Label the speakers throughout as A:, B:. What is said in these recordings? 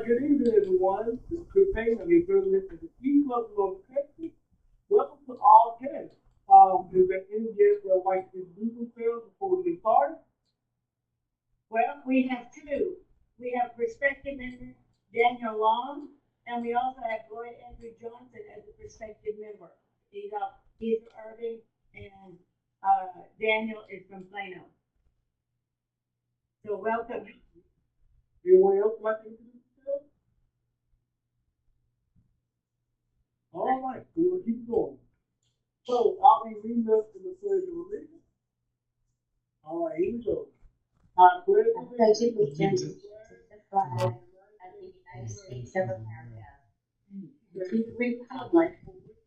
A: good evening, everyone. This is Chris Payne. I'm your president of the Key Club of Texas. Welcome to all guests. Is there any guests that would like to introduce themselves before we get started?
B: Well, we have two. We have prospective member Daniel Long, and we also have Roy Andrew Johnson as a prospective member. He's Irving, and Daniel is from Plano. So welcome.
A: Anyone else like to introduce themselves? All right, we'll keep going. So I'll be reading us in the pledge of allegiance. All right, here we go. I pledge
C: I pledge
A: allegiance
C: allegiance to the flag of the United States of America, and to the republic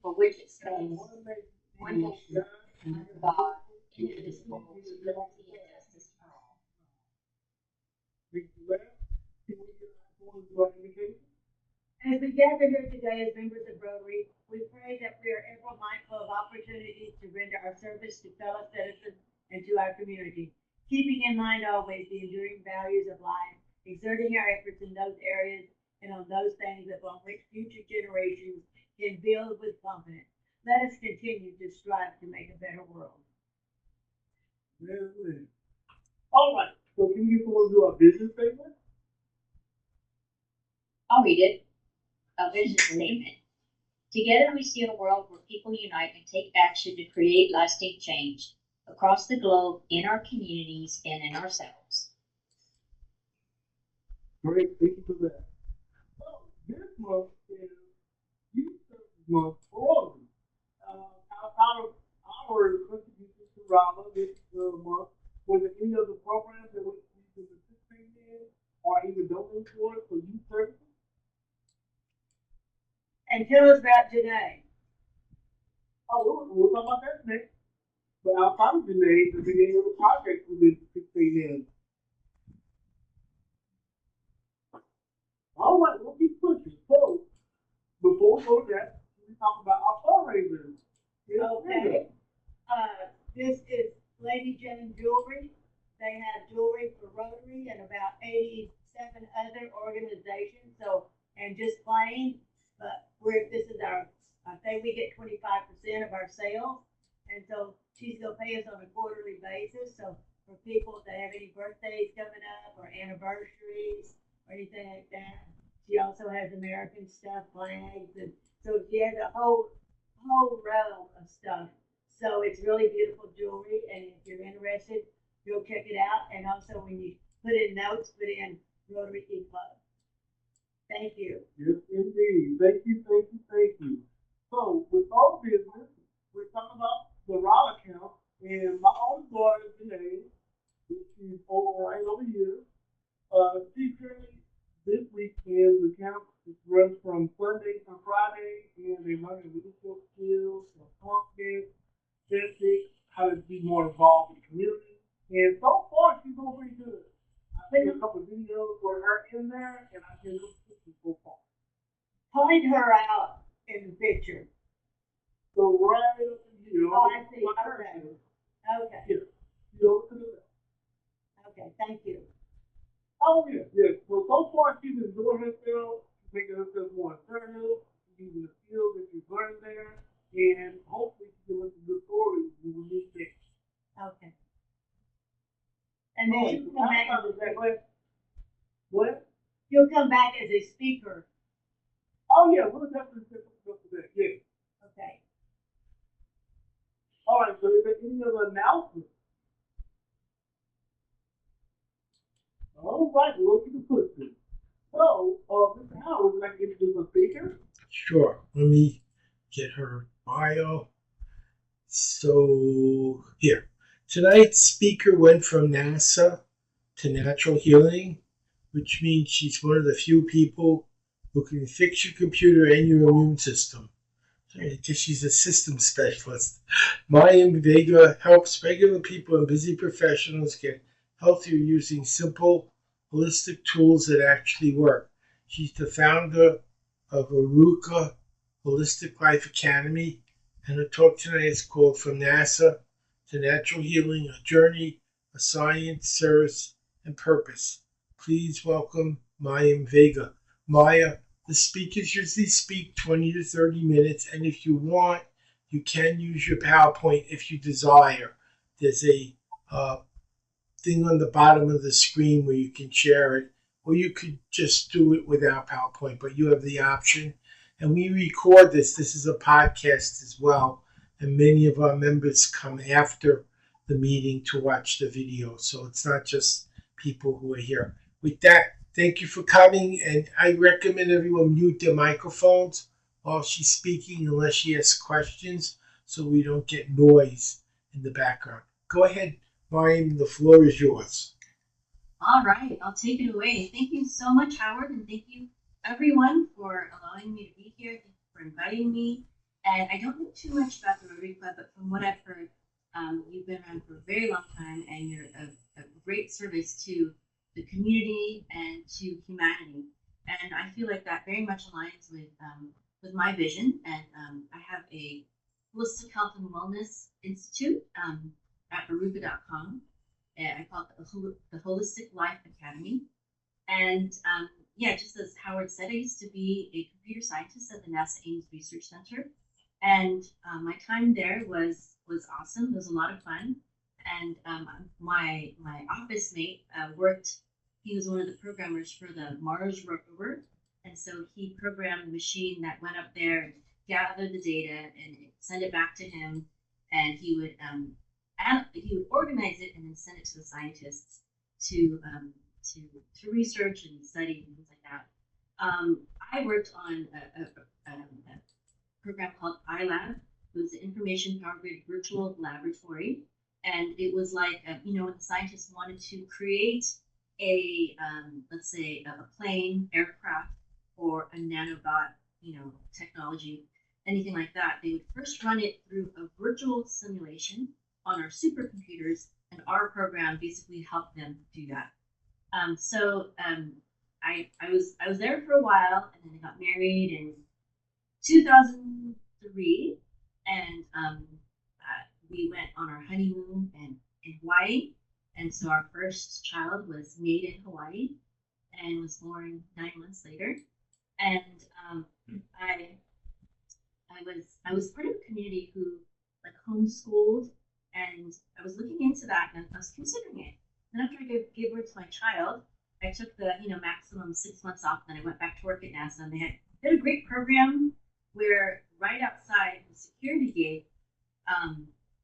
C: for which it stands, one nation, under God, indivisible, with liberty and justice for all.
B: As we gather here today as members of Rotary, we pray that we are ever mindful of opportunities to render our service to fellow citizens and to our community, keeping in mind always the enduring values of life, exerting our efforts in those areas and on those things upon which future generations can build with confidence. Let us continue to strive to make a better world.
A: All right, so can you go do a business statement?
C: I'll read it. A vision statement. Together we see a world where people unite and take action to create lasting change across the globe, in our communities, and in ourselves.
A: Great, thank you for that. So this month is Youth Service Month for Rotary. Our contribution to RALA this month was there any other programs that we can participate in or even donate towards for youth services?
B: And tell us about Janae.
A: Oh, we'll talk about that next. But outside of Janae, the beginning of the project we've been participating in. All right, we'll keep pushing. So, before we go to that, we talk about our fundraisers.
B: Okay. This is Lady Jane Jewelry. They have jewelry for Rotary and about 87 other organizations. So, and just plain, but this is I think we get 25% of our sales. And so she's gonna pay us on a quarterly basis. So for people that have any birthdays coming up or anniversaries or anything like that, she also has American stuff, flags, and so she has a whole row of stuff. So it's really beautiful jewelry, and if you're interested, go check it out. And also when you put in notes, put in Rotary Key Club. Thank you.
A: Yes, indeed. Thank you, thank you, thank you. So, with all business, we're talking about the RAW account, and my oldest daughter, Janae, which is right over here, she currently, this weekend, the account runs from Sunday to Friday, and they learn leadership skills, confidence, ethics, how to be more involved in the community. And so far, she's doing pretty good. I think a couple of videos for her in there, and I can look so far.
B: Point her out in the picture.
A: So right up here.
B: Oh, I see.
A: Right
B: Okay.
A: here.
B: Okay.
A: Here. You over to the left.
B: Okay. Thank you.
A: Oh yeah, yeah. So far she's enjoying herself, making herself more assertive, using the skills that she's learned there, and hopefully she can listen to good stories when we meet next.
B: Okay. And then you'll come back as
A: What?
B: you'll come back as a speaker.
A: Oh yeah, we'll definitely set something up for that. Yeah.
B: Okay.
A: All right. So is there any other announcements? All right. Well, you can put this. So, Mr. Howard, would you like to introduce a speaker?
D: Sure. Let me get her bio. So, here. Tonight's speaker went from NASA to natural healing, which means she's one of the few people who can fix your computer and your immune system. Because she's a systems specialist. Mayim Vega helps regular people and busy professionals get healthier using simple, holistic tools that actually work. She's the founder of Aruka Holistic Life Academy, and her talk tonight is called From NASA to Natural Healing, A Journey of Science, Service, and Purpose. Please welcome Mayim Vega. Maya, the speakers usually speak 20 to 30 minutes, and if you want, you can use your PowerPoint if you desire. There's a thing on the bottom of the screen where you can share it, or you could just do it without PowerPoint, but you have the option. And we record this. This is a podcast as well, and many of our members come after the meeting to watch the video. So it's not just people who are here. With that, thank you for coming, and I recommend everyone mute their microphones while she's speaking unless she asks questions so we don't get noise in the background. Go ahead, Mariam, the floor is yours.
E: All right, I'll take it away. Thank you so much, Howard, and thank you everyone for allowing me to be here. Thank you for inviting me. And I don't know too much about the Rotary Club, but from what I've heard, you've been around for a very long time, and you're a great service to the community and to humanity. And I feel like that very much aligns with my vision. And I have a holistic health and wellness institute at aruba.com. I call it the Holistic Life Academy. And yeah, just as Howard said, I used to be a computer scientist at the NASA Ames Research Center. And my time there was awesome. It was a lot of fun. And my office mate worked, he was one of the programmers for the Mars rover. And so he programmed a machine that went up there and gathered the data and send it back to him. And he would organize it and then send it to the scientists to research and study and things like that. I worked on a program called iLab. It was an information powered virtual laboratory, and it was like when the scientists wanted to create a let's say a plane, aircraft, or a nanobot, technology, anything like that. They would first run it through a virtual simulation on our supercomputers, and our program basically helped them do that. I was there for a while, and then I got married in 2003, and we went on our honeymoon in Hawaii, and so our first child was made in Hawaii and was born 9 months later. And I was part of a community who like homeschooled, and I was looking into that, and I was considering it. Then after I gave birth to my child, I took the maximum 6 months off. Then I went back to work at NASA, and they had a great program where right outside the security gate,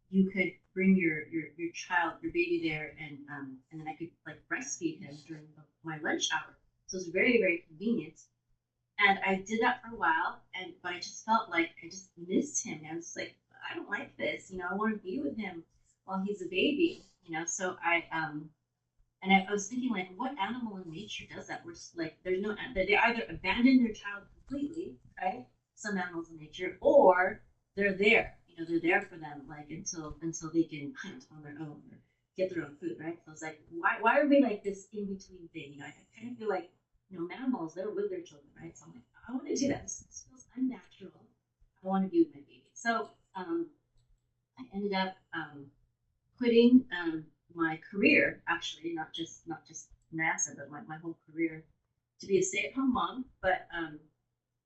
E: you could bring your child, your baby there, and then I could like breastfeed him during my lunch hour. So it was very, very convenient. And I did that for a while, but I just felt like I just missed him. I was like, I don't like this, I want to be with him while he's a baby, So I was thinking, like, what animal in nature does that? Where like there's no, they either abandon their child completely, right? Some animals in nature, or they're there, they're there for them, like until they can hunt on their own or get their own food, right? So I was like, why are we like this in between thing? I kind of feel like mammals, they're with their children, right? So I'm like, I want to do that. This feels unnatural. I want to be with my baby. So I ended up quitting my career, actually, not just NASA, but my whole career, to be a stay-at-home mom. But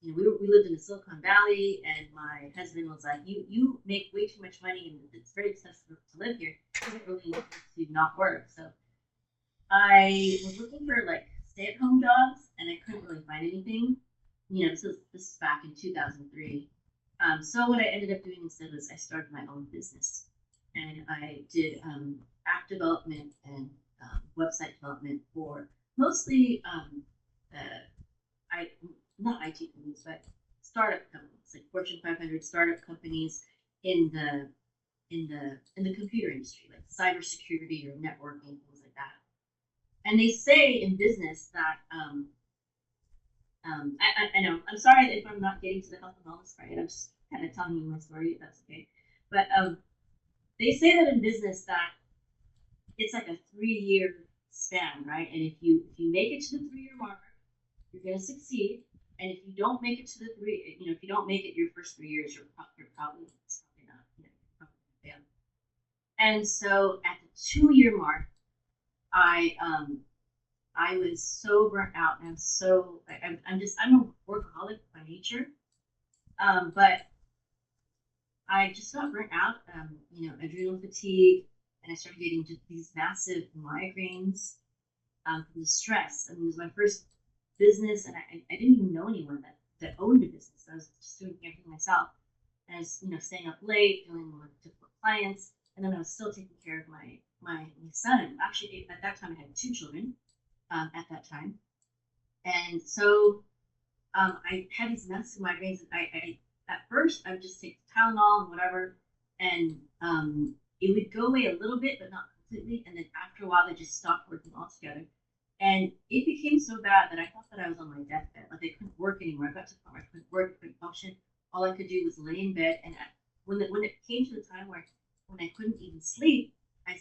E: we lived in the Silicon Valley, and my husband was like, you make way too much money, and it's very expensive to live here. You don't really need to not work. So I was looking for like stay-at-home jobs, and I couldn't really find anything. This is back in 2003. So what I ended up doing instead was I started my own business, and I did app development and website development for mostly not IT companies, but startup companies, like Fortune 500 startup companies in the computer industry, like cybersecurity or networking, things like that. And they say in business that I know, I'm sorry if I'm not getting to the health and wellness part. I'm just kind of telling you my story, if that's okay. But they say that in business that it's like a 3-year span, right? And if you make it to the 3-year mark, you're going to succeed. And if you don't make it to the if you don't make it your first 3 years, you're probably not, you're probably going to fail. And so at the 2-year mark, I I was so burnt out, and I'm a workaholic by nature. But I just got burnt out, adrenal fatigue, and I started getting just these massive migraines from the stress. I mean, it was my first business, and I didn't even know anyone that owned a business. I was just doing everything myself. And I was, staying up late, dealing with difficult clients, and then I was still taking care of my son. Actually, at that time, I had 2 children at that time. And so I had these massive migraines. I at first I would just take Tylenol and whatever, and it would go away a little bit, but not completely. And then after a while, they just stopped working altogether. And it became so bad that I thought that I was on my deathbed. Like I couldn't work anymore. I got to the point where I couldn't work, couldn't function. All I could do was lay in bed. And when it came to the time where when I couldn't even sleep, I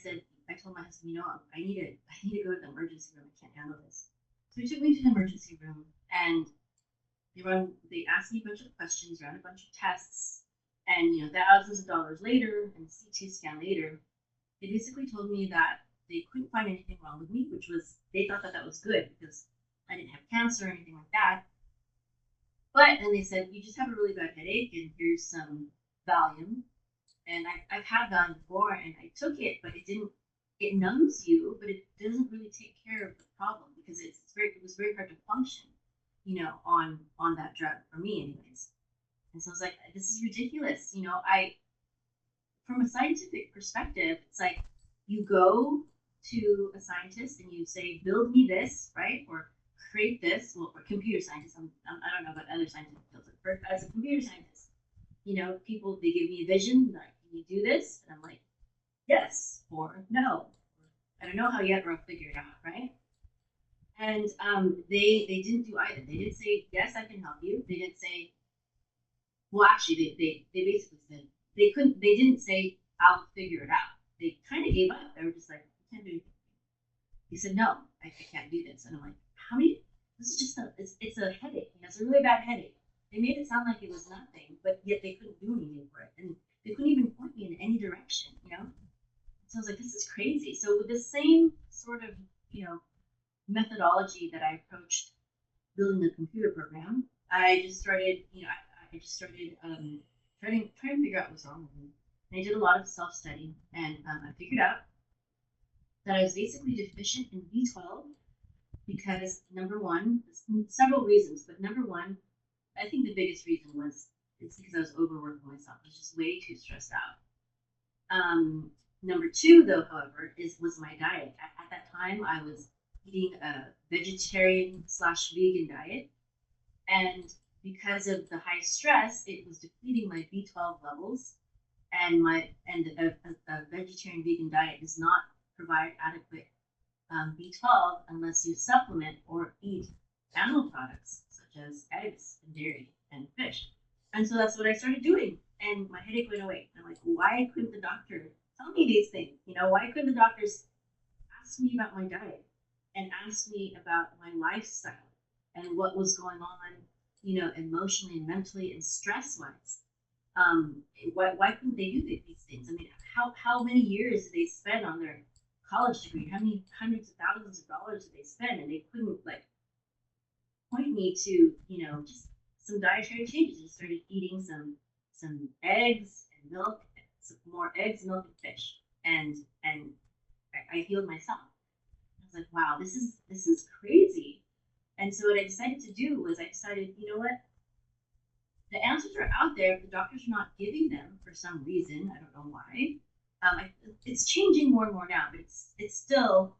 E: told my husband, I need to go to the emergency room. I can't handle this. So he took me to the emergency room, and they asked me a bunch of questions, ran a bunch of tests, and thousands of dollars later and a CT scan later, they basically told me that they couldn't find anything wrong with me, which was, they thought that was good because I didn't have cancer or anything like that. But then they said, you just have a really bad headache, and here's some Valium. And I've had Valium before, and I took it, but it numbs you, but it doesn't really take care of the problem because it was very hard to function, on that drug for me anyways. And so I was like, this is ridiculous. From a scientific perspective, it's like you go to a scientist and you say, build me this, right? Or create this. Well, for computer scientists, I don't know about other scientific fields, but as a computer scientist, people, they give me a vision, like, can you do this? And I'm like, yes, or no. I don't know how yet, or I'll figure it out, right? And they didn't do either. They didn't say, yes, I can help you. They didn't say, well, actually, they basically said, they didn't say, I'll figure it out. They kind of gave up. They were just like, I can't do anything. He said, no, I can't do this. And I'm like, this is just it's a headache. It's a really bad headache. They made it sound like it was nothing, but yet they couldn't do anything for it. And they couldn't even point me in any direction, So I was like, this is crazy. So with the same sort of, methodology that I approached building the computer program, I just started, trying to figure out what was wrong with me. And I did a lot of self-study, and I figured out that I was basically deficient in B12 because, number one, several reasons, but number one, I think the biggest reason it's because I was overworking myself. I was just way too stressed out. Number two, though, however, was my diet. At that time, I was eating a vegetarian/vegan diet, and because of the high stress, it was depleting my B12 levels, and a vegetarian vegan diet does not provide adequate B12 unless you supplement or eat animal products such as eggs and dairy and fish. And so that's what I started doing, and my headache went away. I'm like, why couldn't the doctor tell me these things? Why couldn't the doctors ask me about my diet and ask me about my lifestyle and what was going on, emotionally and mentally and stress-wise? Why couldn't they do these things? I mean, how many years did they spend on their college degree? How many hundreds of thousands of dollars did they spend? And they couldn't point me to, just some dietary changes. I started eating some eggs and milk, some more eggs, milk, and fish, and I healed myself. I was like, wow, this is crazy. And so what I decided to do was you know what? The answers are out there. If the doctors are not giving them for some reason, I don't know why. It's changing more and more now, but it's still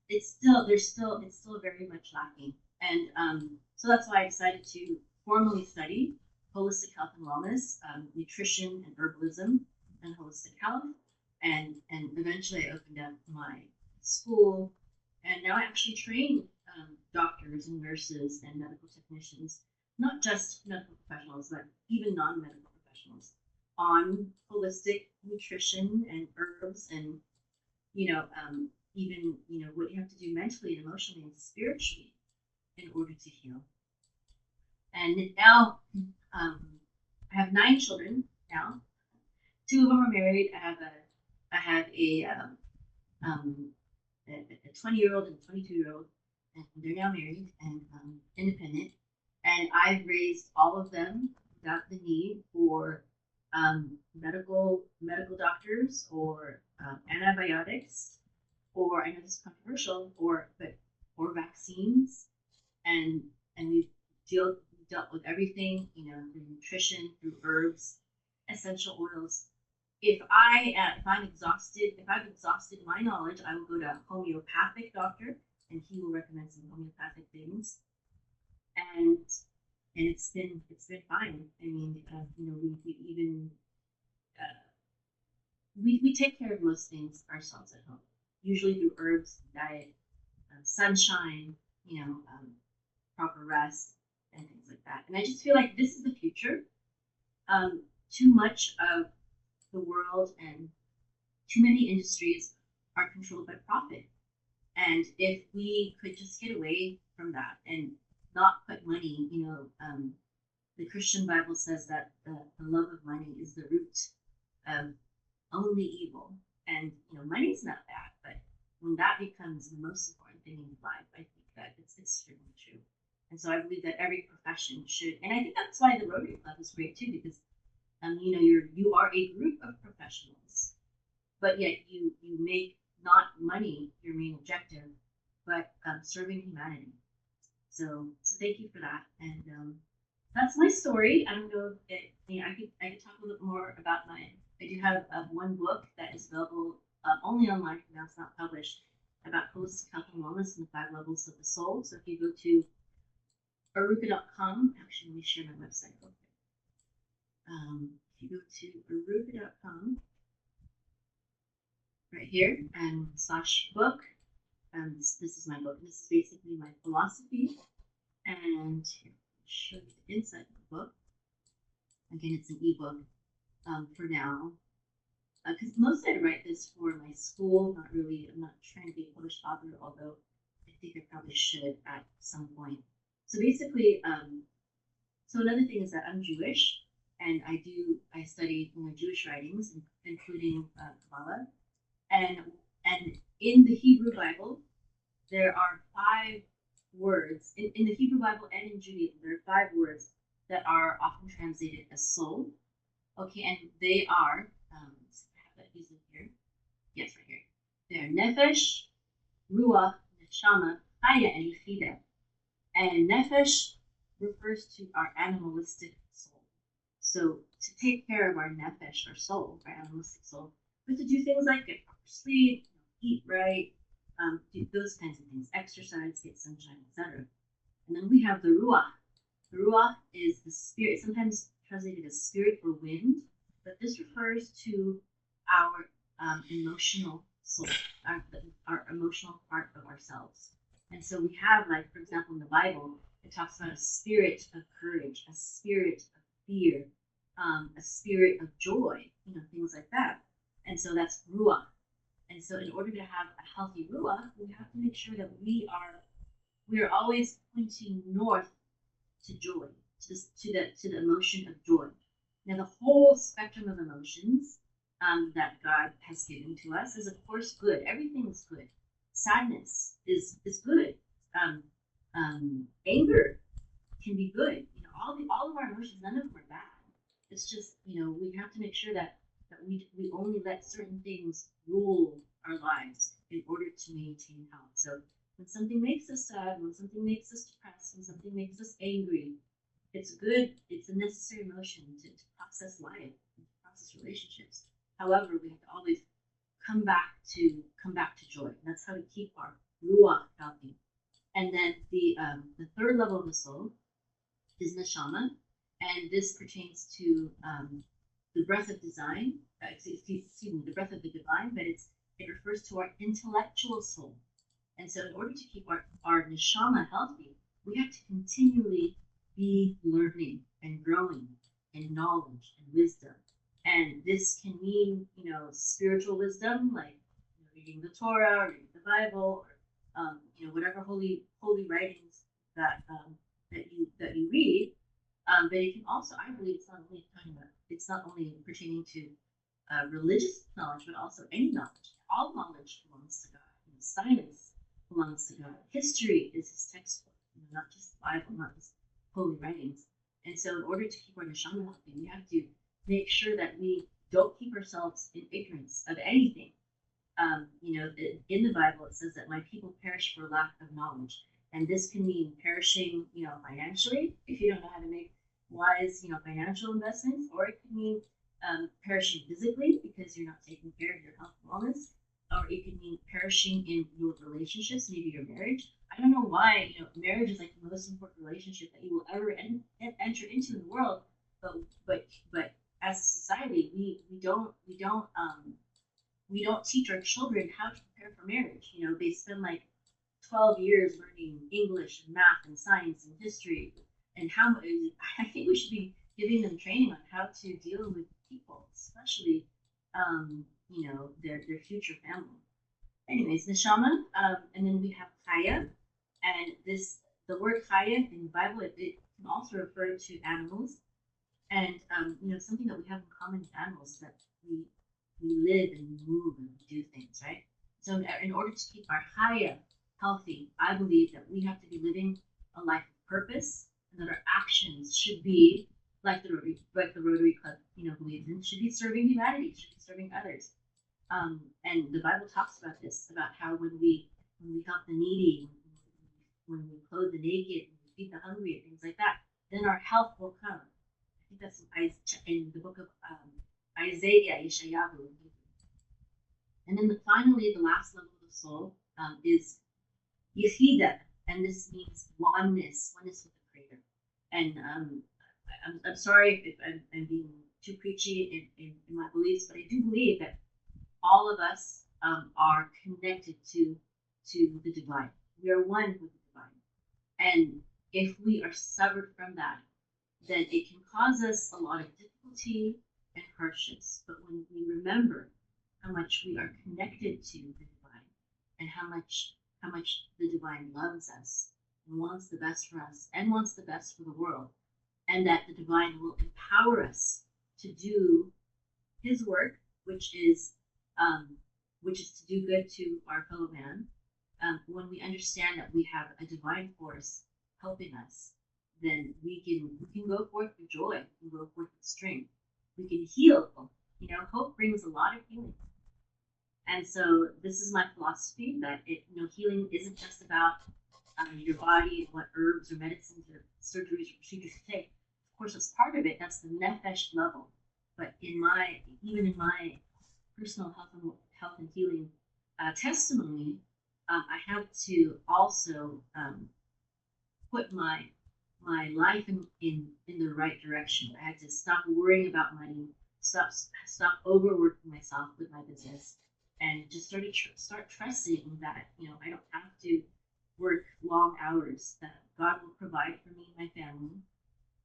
E: very much lacking. And so that's why I decided to formally study holistic health and wellness, nutrition and herbalism, and holistic health. And eventually I opened up my school, and now I actually train doctors and nurses and medical technicians, not just medical professionals, but even non-medical professionals, on holistic nutrition and herbs, and even what you have to do mentally and emotionally and spiritually in order to heal. And now I have 9 children now. 2 of them are married. I have a 20-year-old and a 22-year-old, and they're now married and independent. And I've raised all of them without the need for medical doctors or antibiotics, or I know this is controversial, or vaccines, and we've dealt with everything, through nutrition, through herbs, essential oils. If I've exhausted my knowledge, I will go to a homeopathic doctor, and he will recommend some homeopathic things, and it's been fine. I mean, we even we take care of most things ourselves at home, usually through herbs, diet, sunshine, proper rest, and things like that. And I just feel like this is the future. Too much of the world and too many industries are controlled by profit. And if we could just get away from that and not put money, the Christian Bible says that the love of money is the root of only evil. And, money's not bad, but when that becomes the most important thing in life, I think that it's extremely true. And so I believe that every profession should, and I think that's why the Rotary Club is great too, because you are a group of professionals, but yet you make not money your main objective, but serving humanity. So thank you for that, and that's my story. I don't know if I could talk a little bit more about I do have one book that is available only online for now. It's not published, about holistic health and wellness and the 5 levels of the soul. So if you go to aruka.com, actually let me share my website real quick. If you go to aruka.com, right here, and /book, this is my book. This is basically my philosophy, and here, I'll show you the inside of the book. Again, it's an ebook for now, because mostly I write this for my school. I'm not trying to be a published author, although I think I probably should at some point. So basically, so another thing is that I'm Jewish, and I study Jewish writings, including Kabbalah, and in the Hebrew Bible, there are 5 words in the Hebrew Bible and in Judaism. There are 5 words that are often translated as soul. Okay, and they are. I have that using here. Yes, right here. They're nefesh, ruach, neshama, chaya, and yechida. And nefesh refers to our animalistic soul. So to take care of our nefesh, our soul, our animalistic soul, we have to do things like get proper sleep, eat right, do those kinds of things, exercise, get sunshine, etc. And then we have the ruach. The ruach is the spirit, sometimes translated as spirit or wind, but this refers to our emotional soul, our emotional part of ourselves. And so we have, like, for example, in the Bible, it talks about a spirit of courage, a spirit of fear, a spirit of joy, things like that. And so that's ruach. And so in order to have a healthy ruach, we have to make sure that we are always pointing north to joy, to the emotion of joy. Now, the whole spectrum of emotions that God has given to us is, of course, good. Everything is good. Sadness is good. Anger can be good. All of our emotions, none of them are bad. It's just, we have to make sure that we only let certain things rule our lives in order to maintain health. So when something makes us sad, when something makes us depressed, when something makes us angry, it's good. It's a necessary emotion to process life, to process relationships. However, we have to always come back to joy. That's how we keep our ruach healthy. And then the 3rd level of the soul is neshama, and this pertains to the breath of design. The breath of the divine, but it refers to our intellectual soul. And so, in order to keep our neshama healthy, we have to continually be learning and growing in knowledge and wisdom. And this can mean, spiritual wisdom, like reading the Torah, reading the Bible, or whatever holy writings that you read. But it can also, I believe, it's not only pertaining to religious knowledge, but also any knowledge. All knowledge belongs to God. Science, belongs to God. History is his textbook, not just the Bible, not just holy writings. And so in order to keep our neshama healthy, we have to make sure that we don't keep ourselves in ignorance of anything. In the Bible, it says that my people perish for lack of knowledge. And this can mean perishing, financially, if you don't know how to make wise, financial investments, or it can mean perishing physically because you're not taking care of your health and wellness, or it could mean perishing in your relationships, maybe your marriage. I don't know why, marriage is like the most important relationship that you will ever enter into in the world, but as a society, we don't teach our children how to prepare for marriage. They spend like 12 years learning English and math and science and history, and I think we should be giving them training on how to deal with people, especially their future family. Anyways, neshama, and then we have chaya, and the word chaya in the Bible, it can also refer to animals, and something that we have in common with animals is that we live and we move and we do things, right? So in order to keep our chaya healthy, I believe that we have to be living a life of purpose, and that our actions should be like the Rotary Club, believes in, should be serving humanity, should be serving others. And the Bible talks about this, about how when we help the needy, when we clothe the naked, when we feed the hungry, and things like that, then our health will come. I think that's in the book of Isaiah, Yeshayahu. And then finally, the last level of the soul is Yechida, and this means oneness with the Creator. And I'm sorry if I'm being too preachy in my beliefs, but I do believe that all of us are connected to the divine. We are one with the divine. And if we are severed from that, then it can cause us a lot of difficulty and hardships. But when we remember how much we are connected to the divine, and how much the divine loves us and wants the best for us and wants the best for the world, and that the divine will empower us to do his work, which is to do good to our fellow man. When we understand that we have a divine force helping us, then we can go forth with joy, we can go forth with strength, we can heal. Hope brings a lot of healing. And so this is my philosophy, that healing isn't just about your body and what herbs or medicines or surgeries or procedures you take. Of course, it's part of it. That's the nefesh level. But even in my personal health and healing testimony, I have to also put my life in the right direction. I had to stop worrying about money, stop overworking myself with my business, and just start trusting that I don't have to work long hours, that God will provide for me and my family,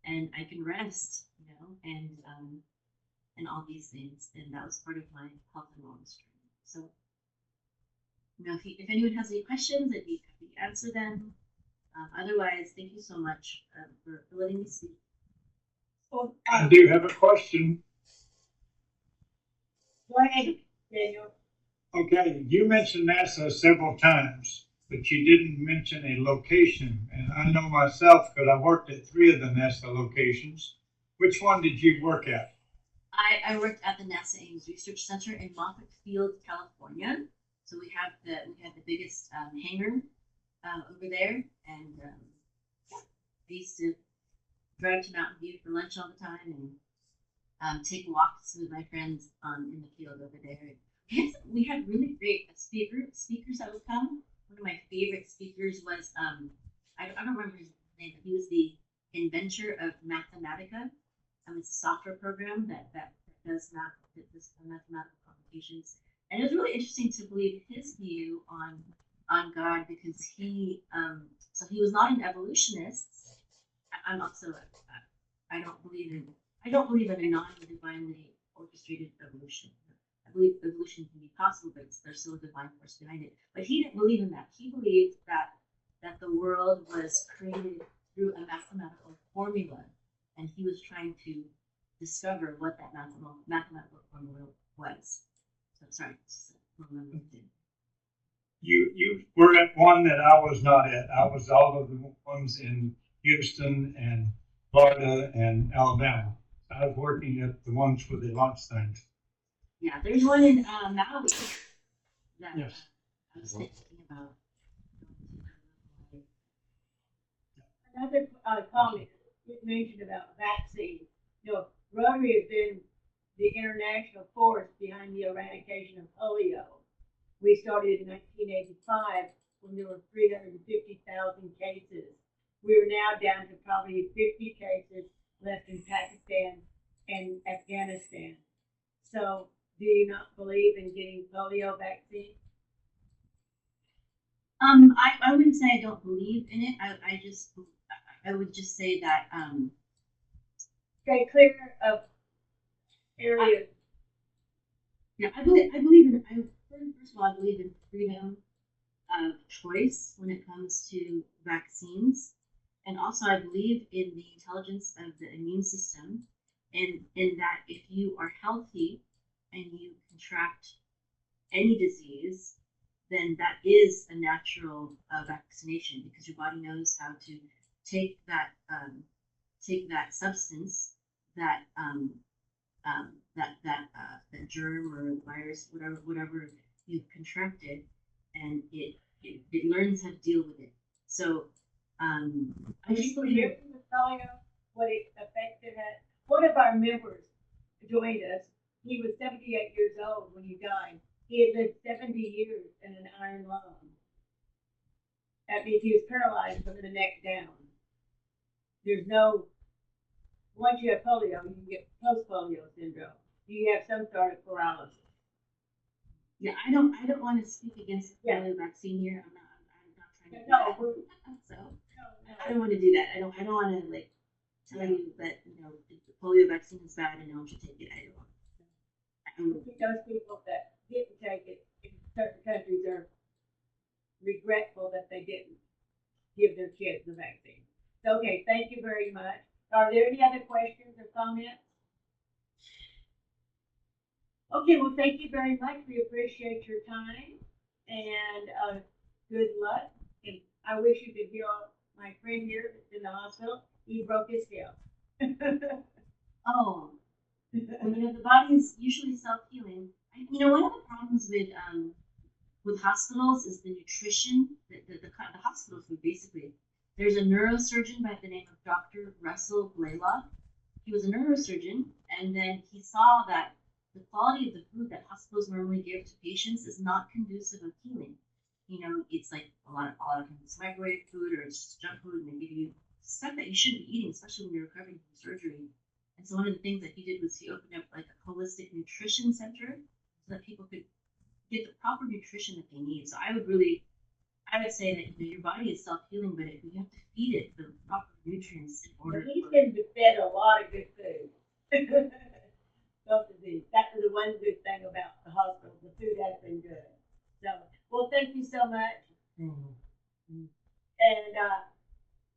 E: and I can rest, and all these things. And that was part of my health and wellness training. So, if anyone has any questions, I'd be happy to answer them. Otherwise, thank you so much for letting me speak.
B: So,
F: I do have a question.
B: go ahead, Daniel.
F: Okay, you mentioned NASA several times, but you didn't mention a location. And I know myself because I worked at 3 of the NASA locations. Which one did you work at?
E: I worked at the NASA Ames Research Center in Moffett Field, California. So we have the biggest hangar over there, and I used to drive to Mountain View for lunch all the time, and take walks with my friends in the field over there. We had really great speakers that would come. One of my favorite speakers was I don't remember his name, but he was the inventor of Mathematica. It's a software program that does mathematical computations. And it was really interesting to believe his view on God, because he was not an evolutionist. I'm also I don't believe in a non-divinely orchestrated evolution. I believe evolution can be possible, but there's still a divine force behind it. But he didn't believe in that. He believed that the world was created through a mathematical formula, and he was trying to discover what that mathematical formula was. So sorry, just a little bit.
F: You were at one one that I was not at. I was all of the ones in Houston and Florida and Alabama. I was working at the ones with the lunch things.
E: Yeah, there's one in Maui that
F: Yes.
E: I was thinking about.
B: Another comment you mentioned about vaccines. You know, Rotary has been the international force behind the eradication of polio. We started in 1985 when there were 350,000 cases. We are now down to probably 50 cases left in Pakistan and Afghanistan. So, do you not believe in getting polio vaccine?
E: I wouldn't say I don't believe in it. I would just say that
B: Stay clear of areas.
E: yeah, I believe in. First of all, I believe in freedom of choice when it comes to vaccines, and also I believe in the intelligence of the immune system, and in that if you are healthy and you contract any disease, then that is a natural vaccination because your body knows how to take that substance that that germ or virus, whatever you've contracted, and it learns how to deal with it. So I just
B: People
E: believe
B: hear from the polio, what it affected us. One of our members joined us. He was 78 years old when he died. He had lived 70 years in an iron lung. That means he was paralyzed from the neck down. There's no, once you have polio, you can get post-polio syndrome. You have some sort of paralysis.
E: yeah, I don't want to speak against the
B: Yeah.
E: polio vaccine here. I'm not trying to do
B: No,
E: that.
B: we're-
E: So
B: no.
E: I don't want to do that. I don't want to like tell you that the polio vaccine is bad and no one should take it. I don't.
B: Those people that didn't take it in certain countries are regretful that they didn't give their kids the vaccine. So, okay, thank you very much. Are there any other questions or comments? Okay, well, thank you very much. We appreciate your time and good luck. And I wish you could hear my friend here that's in the hospital. He broke his hip.
E: Oh, well, the body is usually self-healing. One of the problems with hospitals is the nutrition, the hospital food, basically. There's a neurosurgeon by the name of Dr. Russell Blaylock. He was a neurosurgeon, and then he saw that the quality of the food that hospitals normally give to patients is not conducive of healing. It's like a lot of times microwave food or it's just junk food, and they give you stuff that you shouldn't be eating, especially when you're recovering from surgery. And so one of the things that he did was he opened up like a holistic nutrition center so that people could get the proper nutrition that they need. So I would say that your body is self-healing, but you have to feed it the proper nutrients in order.
B: He's been fed a lot of good food. That was the one good thing about the hospital. The food has been good. So, well, thank you so much.
A: Mhm.
B: And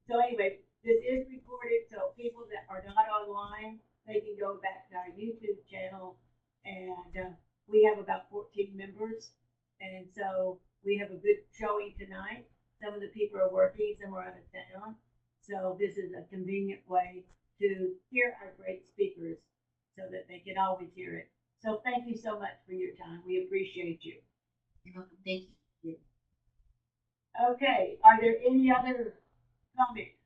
B: so anyway, this is recorded, so people that are not online, they can go back to our YouTube channel. And we have about 14 members. And so we have a good showing tonight. Some of the people are working, some are out of town. So this is a convenient way to hear our great speakers so that they can always hear it. So thank you so much for your time. We appreciate you.
E: You're welcome. Thank you.
B: Okay, are there any other comments?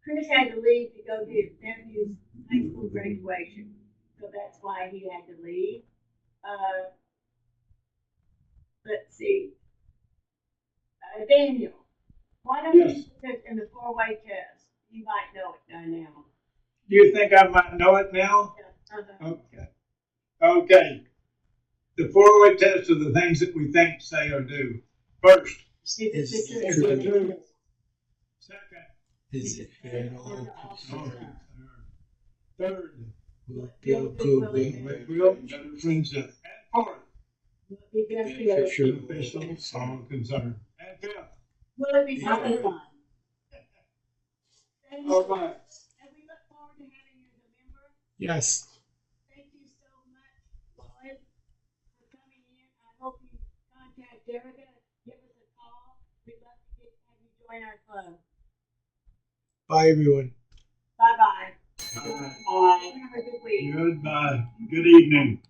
B: Chris had to leave to go to his nephew's high school graduation, so that's why he had to leave. Let's see. Daniel, why don't you
F: Yes.
B: put this in the four-way test? You might know it by now.
F: Do you think I might know it now? Okay. Okay. The four-way test are the things that we think, say, or do. First.
B: Is
D: Is
B: it
D: it
B: true?
D: true?
F: Second.
D: Is it fair to all concerned?
F: Third.
D: Will Bill Goodwin
F: Real friendship. And fourth.
B: Be beneficial.
F: Beneficial, all concerned. And fifth.
B: Will it be
D: Yeah.
B: fun? Thank you.
F: All right.
B: And we look forward to having you as a member.
D: Yes.
B: Thank you so much, Lloyd, for coming in. I hope you contact Erica join our club.
D: Bye, everyone.
B: Bye-bye.
F: Bye.
B: Have a good week.
F: Goodbye. Good evening.